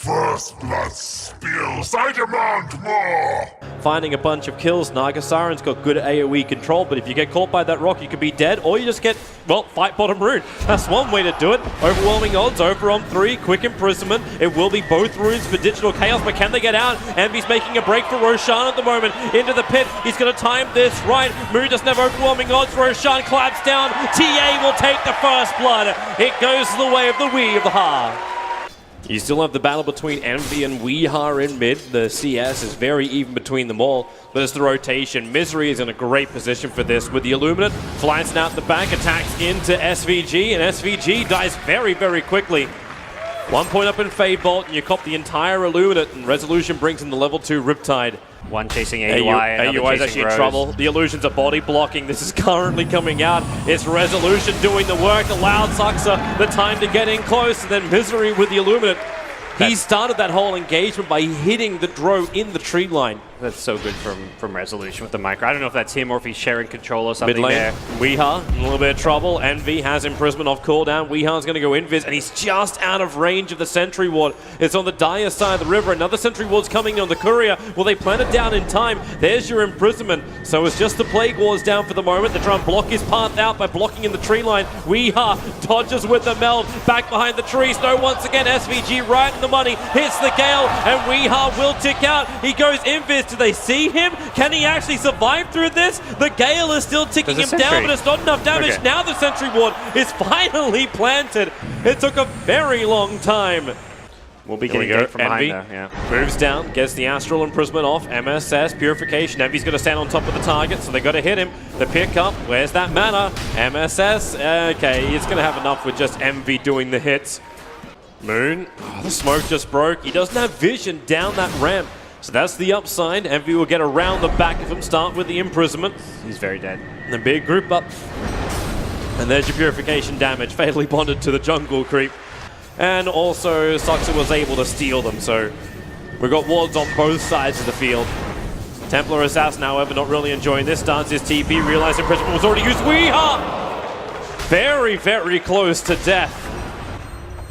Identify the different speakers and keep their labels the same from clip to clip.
Speaker 1: First blood spills. I demand more.
Speaker 2: Finding a bunch of kills, Naga Siren's got good AoE control, but if you get caught by that rock, you could be dead, or you just get, well, fight bottom rune. That's one way to do it. Overwhelming odds, over on 3, quick imprisonment. It will be both runes for Digital Chaos, but can they get out? EnVy's making a break for Roshan at the moment. Into the pit, he's going to time this right. Moon doesn't have overwhelming odds. Roshan claps down. TA will take the first blood. It goes the way of the Wii of the Ha. You still have the battle between EnVy and Weeha in mid. The CS is very even between them all, but it's the rotation. Misery is in a great position for this with the Illuminate. Flies out the back, attacks into SVG, and SVG dies very, very quickly. 1 point up in Fade Bolt, and you cop the entire Illuminate, and Resolution brings in the level 2 Riptide.
Speaker 3: One chasing AUI,
Speaker 2: AUI is actually in trouble. The illusions are body blocking. This is currently coming out. It's Resolution doing the work, allowed Saksa the time to get in close, and then Misery with the Illuminate. He started that whole engagement by hitting the Dro in the tree line.
Speaker 3: That's so good from Resolution with the micro. I don't know if that's him or if he's sharing control or something.
Speaker 2: Mid lane,
Speaker 3: there.
Speaker 2: Weeha in a little bit of trouble. EnVy has imprisonment off cooldown. Weeha's going to go invis, and he's just out of range of the sentry ward. It's on the dire side of the river. Another sentry ward's coming on the courier. Well, they plan it down in time. There's your imprisonment. So it's just the plague wars down for the moment. They're trying to block his path out by blocking in the tree line. Weeha dodges with the meld back behind the trees. No, once again, SVG right in the money. Hits the gale, and Weeha will tick out. He goes invis. Do they see him? Can he actually survive through this? The gale is still ticking him down, but it's not enough damage.
Speaker 3: Okay.
Speaker 2: Now the sentry ward is finally planted. It took a very long time.
Speaker 3: We'll be getting it from behind there. Yeah.
Speaker 2: Moves down, gets the Astral Imprisonment off. MSS, Purification. EnVy's going to stand on top of the target, so they got to hit him. The pickup, where's that mana? MSS, okay, he's going to have enough with just EnVy doing the hits. Moon, the smoke just broke. He doesn't have vision down that ramp. So that's the upside. EnVy will get around the back of him, start with the imprisonment.
Speaker 3: He's very dead.
Speaker 2: And then big group up. And there's your purification damage, fatally bonded to the jungle creep. And also, Saksa was able to steal them, so we've got wards on both sides of the field. Templar Assassin, however, not really enjoying this stance. His TP, realized imprisonment was already used. Weeha! Very, very close to death.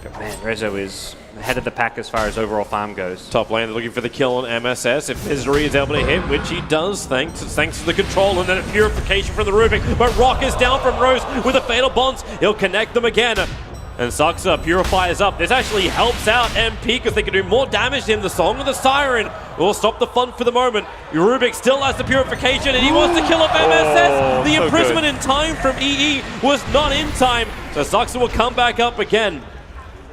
Speaker 3: But man, Rezo is ahead of the pack as far as overall farm goes.
Speaker 2: Top lane, they're looking for the kill on MSS. If Misery is able to hit, which he does, thanks to the control, and then a purification from the Rubik. But Rock is down from Rose with a fatal bonds. He'll connect them again. And Saksa purifies up. This actually helps out MP because they can do more damage to him. The Song of the Siren will stop the fun for the moment. Rubik still has the purification, and he wants to kill off MSS. The imprisonment in time from EE was not in time. So Saksa will come back up again.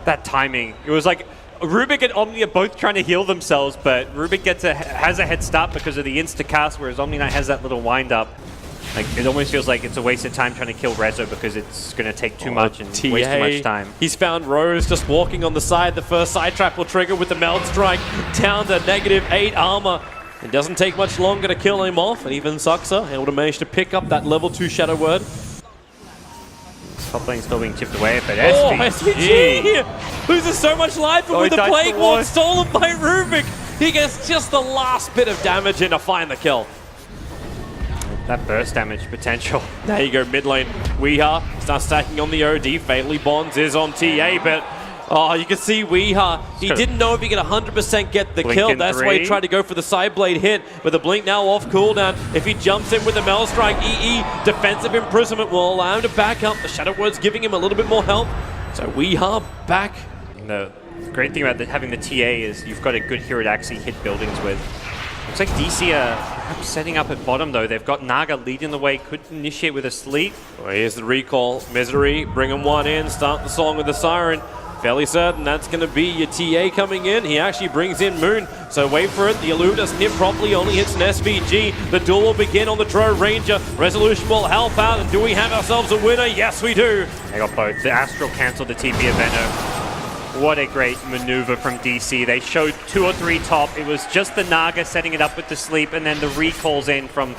Speaker 3: That timing, it was like Rubik and Omni are both trying to heal themselves, but Rubik has a head start because of the insta-cast, whereas Omni Knight has that little wind-up. Like, it almost feels like it's a waste of time trying to kill Rezo because it's going to take too much and waste too much time.
Speaker 2: He's found Rose just walking on the side. The first side trap will trigger with the Meld Strike down to -8 armor. It doesn't take much longer to kill him off, and even Saksa able to manage to pick up that level 2 Shadow Word.
Speaker 3: Top lane's still being chipped away, but
Speaker 2: SVG loses so much life, but with the Plague Ward stolen by Rubik, he gets just the last bit of damage in to find the kill.
Speaker 3: That burst damage potential.
Speaker 2: There you go, mid lane. Weeha starts stacking on the OD. Fatally Bonds is on TA, but you can see Weeha. He didn't know if he could 100% get the kill. That's why he tried to go for the side blade hit. But the blink now off cooldown. If he jumps in with the Mel Strike, EE defensive imprisonment will allow him to back up. The Shadow Word's giving him a little bit more health. So Weeha back.
Speaker 3: The great thing about having the TA is you've got a good hero to actually hit buildings with. Looks like DC are perhaps setting up at bottom though. They've got Naga leading the way, could initiate with a sleep.
Speaker 2: Well, here's the recall. Misery, bring him one in, start the Song with the Siren. Fairly certain that's going to be your TA coming in. He actually brings in Moon, so wait for it. The Elude doesn't hit properly, only hits an SVG. The duel will begin on the Dro Ranger. Resolution will help out, and do we have ourselves a winner? Yes, we do.
Speaker 3: They got both. The Astral cancelled the TP Evento. What a great maneuver from DC. They showed 2 or 3 top. It was just the Naga setting it up with the sleep, and then the recalls in from...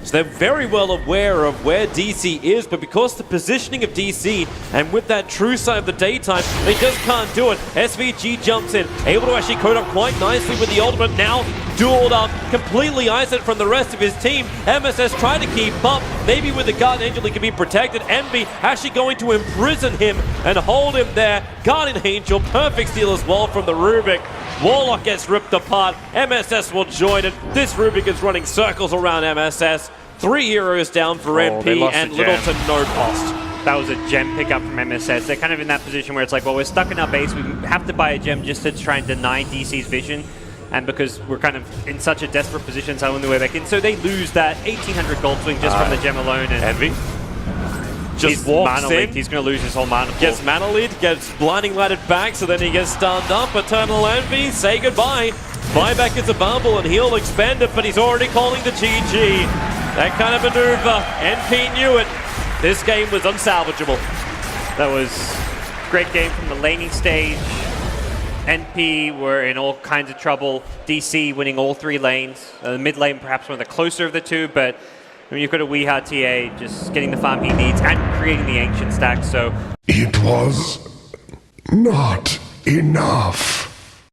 Speaker 2: So they're very well aware of where DC is, but because the positioning of DC, and with that true side of the daytime, they just can't do it. SVG jumps in, able to actually code up quite nicely with the ultimate. Now dueled up, completely isolated from the rest of his team. MSS trying to keep up, maybe with the Guardian Angel he can be protected. Envy actually going to imprison him and hold him there. Guardian Angel, perfect steal as well from the Rubik. Warlock gets ripped apart. MSS will join it. This Rubik is running circles around MSS. 3 heroes down for MP and little to no cost.
Speaker 3: That was a gem pickup from MSS. They're kind of in that position where it's like, well, we're stuck in our base. We have to buy a gem just to try and deny DC's vision. And because we're kind of in such a desperate position, it's the only way back in. So they lose that 1,800 gold swing just from the gem alone. And
Speaker 2: Envy just walks in.
Speaker 3: He's going to lose his whole mana pool.
Speaker 2: Gets mana lead, gets blinding lighted back, so then he gets stunned up. EternalEnVy, say goodbye. Buyback is available and he'll expand it, but he's already calling the GG. That kind of maneuver, NP knew it. This game was unsalvageable.
Speaker 3: That was a great game from the laning stage. NP were in all kinds of trouble. DC winning all 3 lanes. The mid lane perhaps one of the closer of the 2, but when you've got a Weehard TA just getting the farm he needs and creating the ancient stack, so...
Speaker 1: It was not enough.